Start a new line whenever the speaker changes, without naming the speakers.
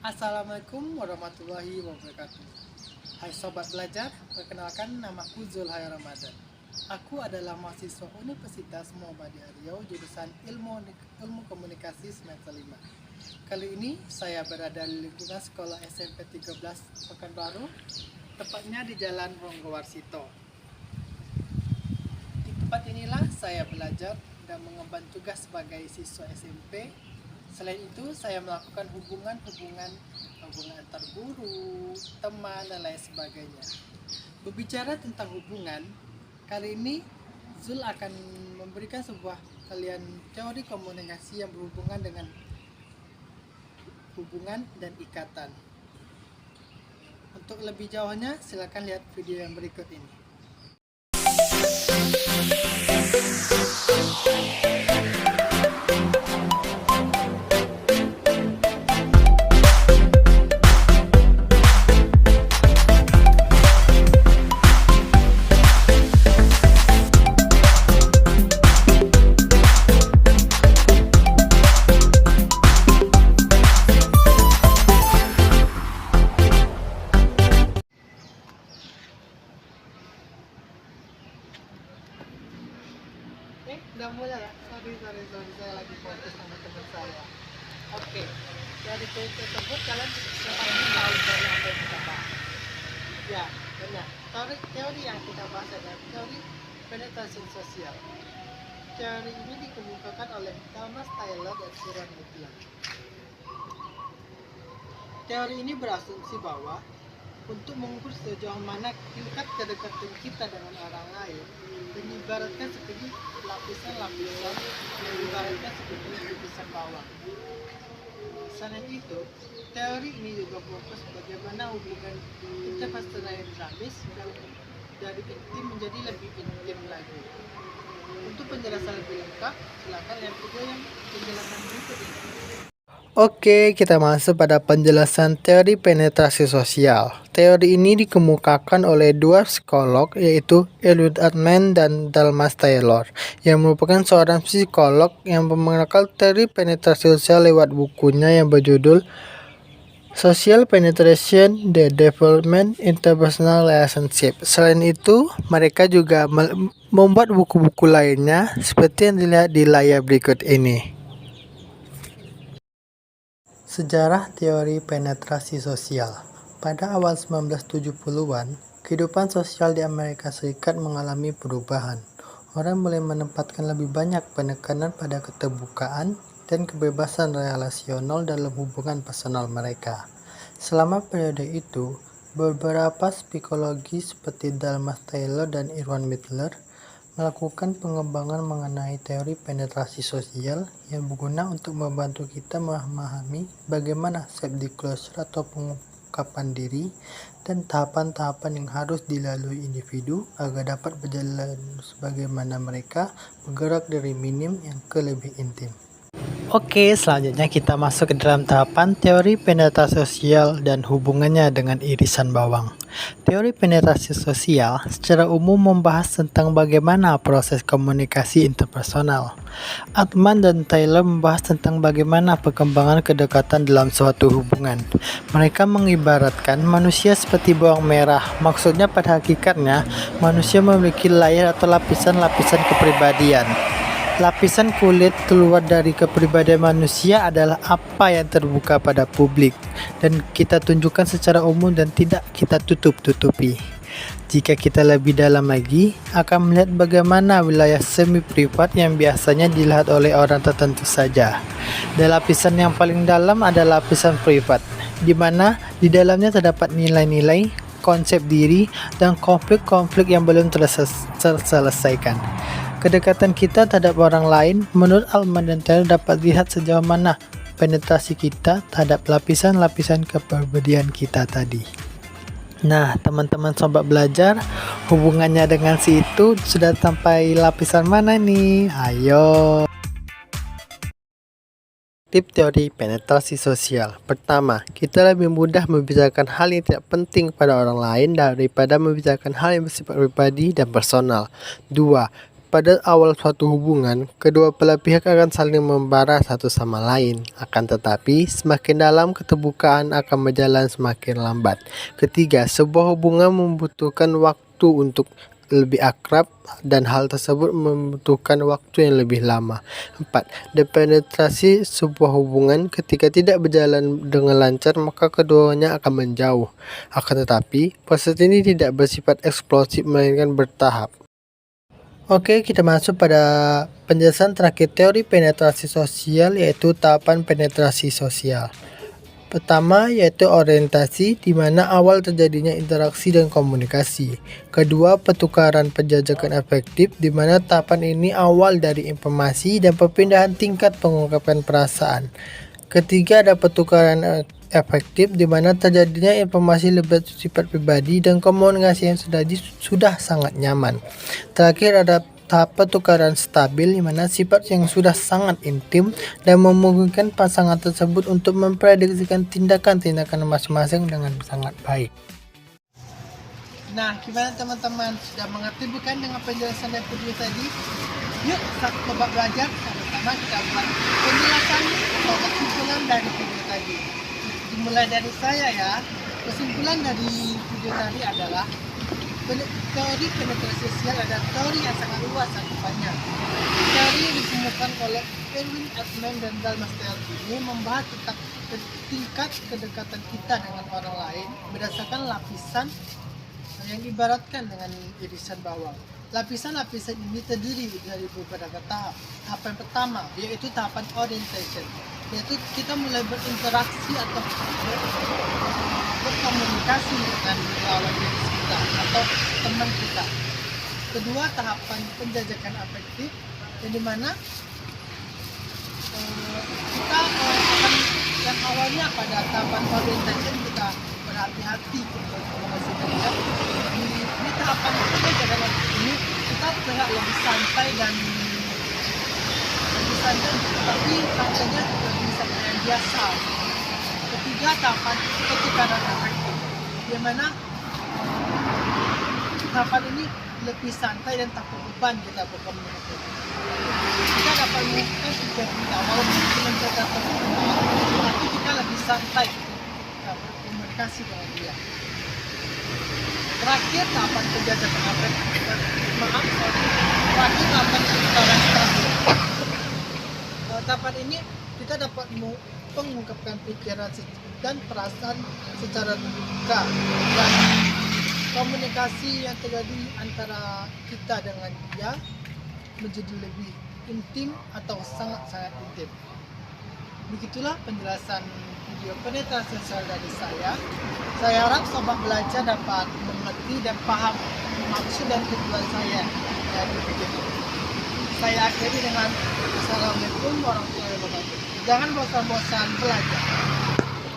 Assalamualaikum warahmatullahi wabarakatuh. Hai sobat belajar, perkenalkan namaku Zulhai Ramadan. Aku adalah mahasiswa Universitas Muhammadiyah Riau jurusan Ilmu Komunikasi semester 5. Kali ini saya berada di lingkungan sekolah SMP 13 Pekanbaru, tepatnya di Jalan Ronggowarsito. Di tempat inilah saya belajar dan mengemban tugas sebagai siswa SMP. Selain itu, saya melakukan hubungan antar guru, teman, dan lain sebagainya. Berbicara tentang hubungan, kali ini Zul akan memberikan sebuah kalian teori komunikasi yang berhubungan dengan hubungan dan ikatan. Untuk lebih jauhnya, silakan lihat video yang berikut ini. Udah mulai ya? Sorry, saya lagi fokus sama teman saya. Oke, dari teori tersebut kalian pasti tahu dari apa yang kita bahas. Ya, benar. Teori yang kita bahas adalah teori penetrasi sosial. Teori ini dikemukakan oleh Thomas Taylor dan Irwan Mittler. Teori ini berasumsi bahwa untuk mengukur sejauh mana tingkat kedekatan kita dengan orang lain mengibaratkan seperti lapisan-lapisan yang ibaratkan seperti lapisan bawang. Selain itu, teori ini juga fokus bagaimana hubungan interpersonal yang dinamis dari intim menjadi lebih intim lagi. Untuk penjelasan lebih lengkap, silakan lihat video yang penjelasan berikut ini. Oke, kita masuk pada penjelasan teori penetrasi sosial. Teori ini dikemukakan oleh dua psikolog, yaitu Edward Altman dan Thomas Taylor, yang merupakan seorang psikolog yang mengenal teori penetrasi sosial lewat bukunya yang berjudul Social Penetration: The Development Interpersonal Relationship. Selain itu, mereka juga membuat buku-buku lainnya seperti yang dilihat di layar berikut ini. Sejarah teori penetrasi sosial. Pada awal 1970-an, kehidupan sosial di Amerika Serikat mengalami perubahan. Orang mulai menempatkan lebih banyak penekanan pada keterbukaan dan kebebasan relasional dalam hubungan personal mereka. Selama periode itu, beberapa psikologi seperti Thomas Taylor dan Irwan Mittler melakukan pengembangan mengenai teori penetrasi sosial yang berguna untuk membantu kita memahami bagaimana self-disclosure atau pengungkapan diri dan tahapan-tahapan yang harus dilalui individu agar dapat berjalan sebagaimana mereka bergerak dari minim yang ke lebih intim. Oke, selanjutnya kita masuk ke dalam tahapan teori penetrasi sosial dan hubungannya dengan irisan bawang. Teori penetrasi sosial secara umum membahas tentang bagaimana proses komunikasi interpersonal. Altman dan Taylor membahas tentang bagaimana perkembangan kedekatan dalam suatu hubungan. Mereka mengibaratkan manusia seperti bawang merah. Maksudnya pada hakikatnya, manusia memiliki layer atau lapisan-lapisan kepribadian. Lapisan kulit keluar dari kepribadian manusia adalah apa yang terbuka pada publik dan kita tunjukkan secara umum dan tidak kita tutup-tutupi. Jika kita lebih dalam lagi, akan melihat bagaimana wilayah semi privat yang biasanya dilihat oleh orang tertentu saja. Dan lapisan yang paling dalam adalah lapisan privat, di mana di dalamnya terdapat nilai-nilai, konsep diri, dan konflik-konflik yang belum terselesaikan. Kedekatan kita terhadap orang lain menurut Altman dan Taylor dapat dilihat sejauh mana penetrasi kita terhadap lapisan-lapisan kepribadian kita tadi. Nah, teman-teman sobat belajar, hubungannya dengan si itu sudah sampai lapisan mana nih? Ayo. Tip teori penetrasi sosial. Pertama, kita lebih mudah membicarakan hal yang tidak penting pada orang lain daripada membicarakan hal yang bersifat pribadi dan personal. 2. pada awal suatu hubungan, kedua belah pihak akan saling membara satu sama lain. Akan tetapi, semakin dalam keterbukaan akan berjalan semakin lambat. Ketiga, sebuah hubungan membutuhkan waktu untuk lebih akrab dan hal tersebut membutuhkan waktu yang lebih lama. 4. Depenetrasi sebuah hubungan ketika tidak berjalan dengan lancar maka keduanya akan menjauh. Akan tetapi, proses ini tidak bersifat eksplosif melainkan bertahap. Oke, kita masuk pada penjelasan terakhir teori penetrasi sosial, yaitu tahapan penetrasi sosial. Pertama, yaitu orientasi, di mana awal terjadinya interaksi dan komunikasi. Kedua, pertukaran penjajakan efektif, di mana tahapan ini awal dari informasi dan perpindahan tingkat pengungkapan perasaan. Ketiga, ada pertukaran efektif, di mana terjadinya informasi lebih bersifat pribadi dan komunikasi yang sudah sangat nyaman. Terakhir, ada tahap pertukaran stabil, di mana sifat yang sudah sangat intim dan memungkinkan pasangan tersebut untuk memprediksikan tindakan-tindakan masing-masing dengan sangat baik. Nah, gimana teman-teman? Sudah mengerti bukan dengan penjelasan dari video tadi? Yuk, coba belajar sama-sama kita buat penjelasan atau kesimpulan dari video tadi. Dimulai dari saya ya. Kesimpulan dari video tadi adalah teori penetrasi sosial adalah teori yang sangat luas cakupannya. Teori yang ditemukan oleh Erwin Ekman dan Dallas Steele ini membahas tentang tingkat kedekatan kita dengan orang lain berdasarkan lapisan yang ibaratkan dengan irisan bawang. Lapisan-lapisan ini terdiri dari beberapa tahap. Tahapan pertama yaitu tahapan orientation, yaitu kita mulai berinteraksi atau berkomunikasi dengan lawan jenis kita atau teman kita. Kedua, tahapan penjajakan afektif, yang dimana kita akan yang awalnya pada tahapan orientation kita berhati-hati berkomunikasi dengan dia. Di tahapan penjajakan afektif ini kita terlihat lebih santai dan tapi santainya lebih santai yang biasa. Ketiga, tahapan pertukaran afektif, di mana tahapan ini lebih santai dan tanpa beban kita berkomunikasi. Kita dapat mengungkapkan tujuan kita walaupun menjaga pertemuan, tapi kita lebih santai kita berkomunikasi dengan dia. Terakhir, tahapan penjajakan afektif. Terakhir, tahapan pertukaran stabil. Tahapan ini kita dapat mengungkapkan pikiran dan perasaan secara terbuka dan komunikasi yang terjadi antara kita dengan dia menjadi lebih intim atau sangat-sangat intim. Begitulah penjelasan video penetrasi sosial dari saya. Saya harap sobat belajar dapat mengerti dan paham maksud dan tujuan saya dari video ini. Saya akhiri dengan Assalamualaikum warahmatullahi wabarakatuh. Jangan bosan-bosan belajar.